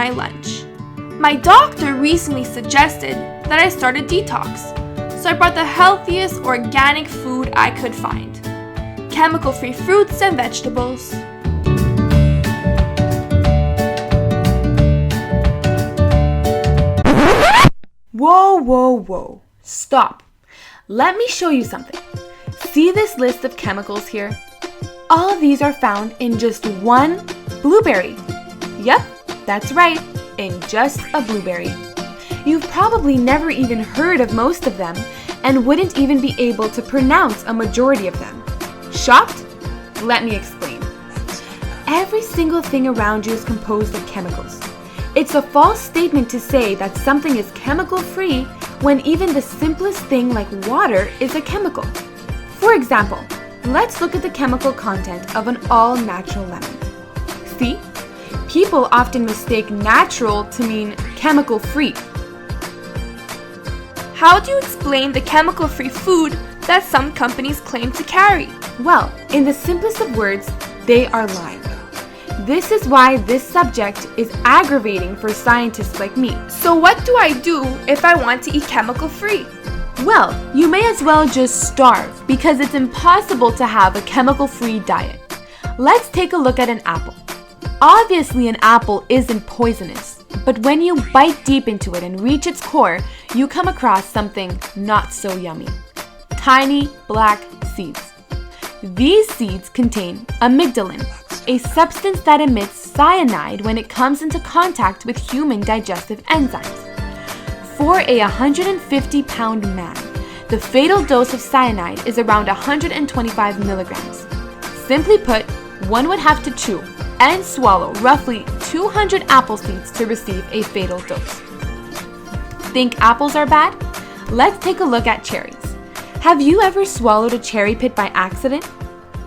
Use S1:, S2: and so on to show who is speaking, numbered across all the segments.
S1: my lunch. My doctor recently suggested that I start a detox, so I brought the healthiest organic food I could find. Chemical-free fruits and vegetables.
S2: Whoa. Stop. Let me show you something. See this list of chemicals here? All of these are found in just one blueberry. Yep, that's right, in just a blueberry. You've probably never even heard of most of them and wouldn't even be able to pronounce a majority of them. Shocked? Let me explain. Every single thing around you is composed of chemicals. It's a false statement to say that something is chemical-free when even the simplest thing like water is a chemical. For example, let's look at the chemical content of an all-natural lemon. See? People often mistake natural to mean chemical-free.
S1: How do you explain the chemical-free food that some companies claim to carry?
S2: Well, in the simplest of words, they are lying. This is why this subject is aggravating for scientists like me.
S1: So what do I do if I want to eat chemical-free?
S2: Well, you may as well just starve because it's impossible to have a chemical-free diet. Let's take a look at an apple. Obviously, an apple isn't poisonous, but when you bite deep into it and reach its core, you come across something not so yummy. Tiny black seeds. These seeds contain amygdalin, a substance that emits cyanide when it comes into contact with human digestive enzymes. For a 150-pound man, the fatal dose of cyanide is around 125 milligrams. Simply put, one would have to chew and swallow roughly 200 apple seeds to receive a fatal dose. Think apples are bad? Let's take a look at cherries. Have you ever swallowed a cherry pit by accident?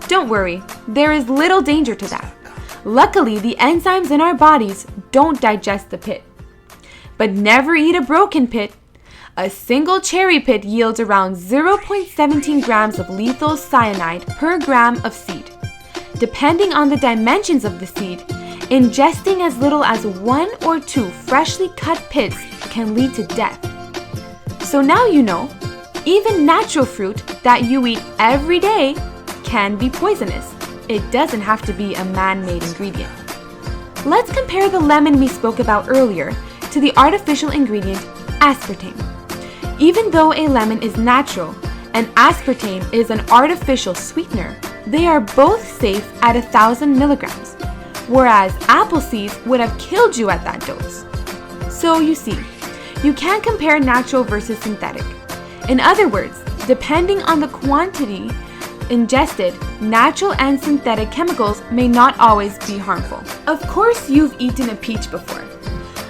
S2: Don't worry, there is little danger to that. Luckily, the enzymes in our bodies don't digest the pit. But never eat a broken pit. A single cherry pit yields around 0.17 grams of lethal cyanide per gram of seed. Depending on the dimensions of the seed, ingesting as little as 1 or 2 freshly cut pits can lead to death. So now you know, even natural fruit that you eat every day can be poisonous. It doesn't have to be a man-made ingredient. Let's compare the lemon we spoke about earlier to the artificial ingredient aspartame. Even though a lemon is natural and aspartame is an artificial sweetener, they are both safe at 1,000 milligrams, whereas apple seeds would have killed you at that dose. So you see, you can't compare natural versus synthetic. In other words, depending on the quantity ingested, natural and synthetic chemicals may not always be harmful. Of course, you've eaten a peach before.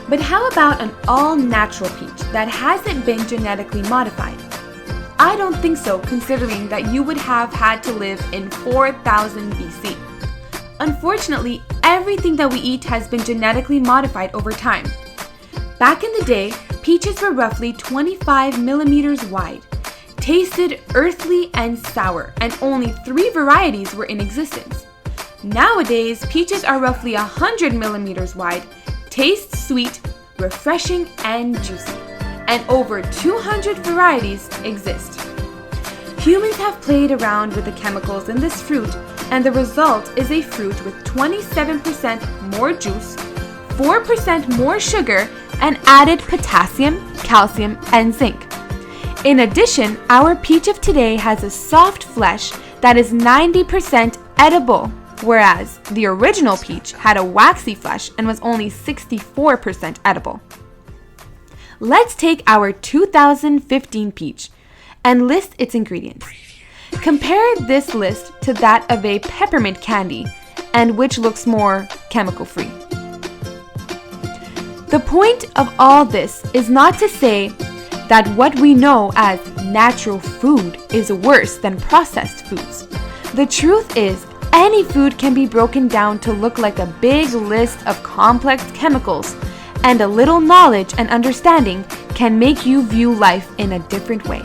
S2: But how about an all-natural peach that hasn't been genetically modified? I don't think so, considering that you would have had to live in 4000 BC. Unfortunately, everything that we eat has been genetically modified over time. Back in the day, peaches were roughly 25 millimeters wide, tasted earthly and sour, and only 3 varieties were in existence. Nowadays, peaches are roughly 100 millimeters wide, taste sweet, refreshing, and juicy, and over 200 varieties exist. Humans have played around with the chemicals in this fruit, and the result is a fruit with 27% more juice, 4% more sugar, and added potassium, calcium, and zinc. In addition, our peach of today has a soft flesh that is 90% edible, whereas the original peach had a waxy flesh and was only 64% edible. Let's take our 2015 peach and list its ingredients. Compare this list to that of a peppermint candy, and which looks more chemical-free. The point of all this is not to say that what we know as natural food is worse than processed foods. The truth is, any food can be broken down to look like a big list of complex chemicals, and a little knowledge and understanding can make you view life in a different way.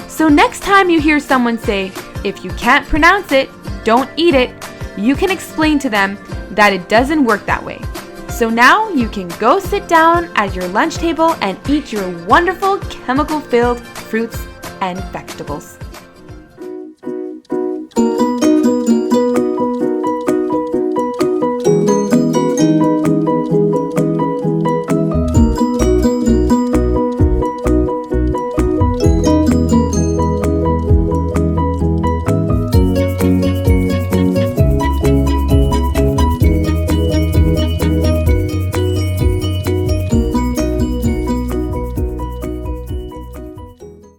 S2: So next time you hear someone say, if you can't pronounce it, don't eat it, you can explain to them that it doesn't work that way. So now you can go sit down at your lunch table and eat your wonderful chemical-filled fruits and vegetables.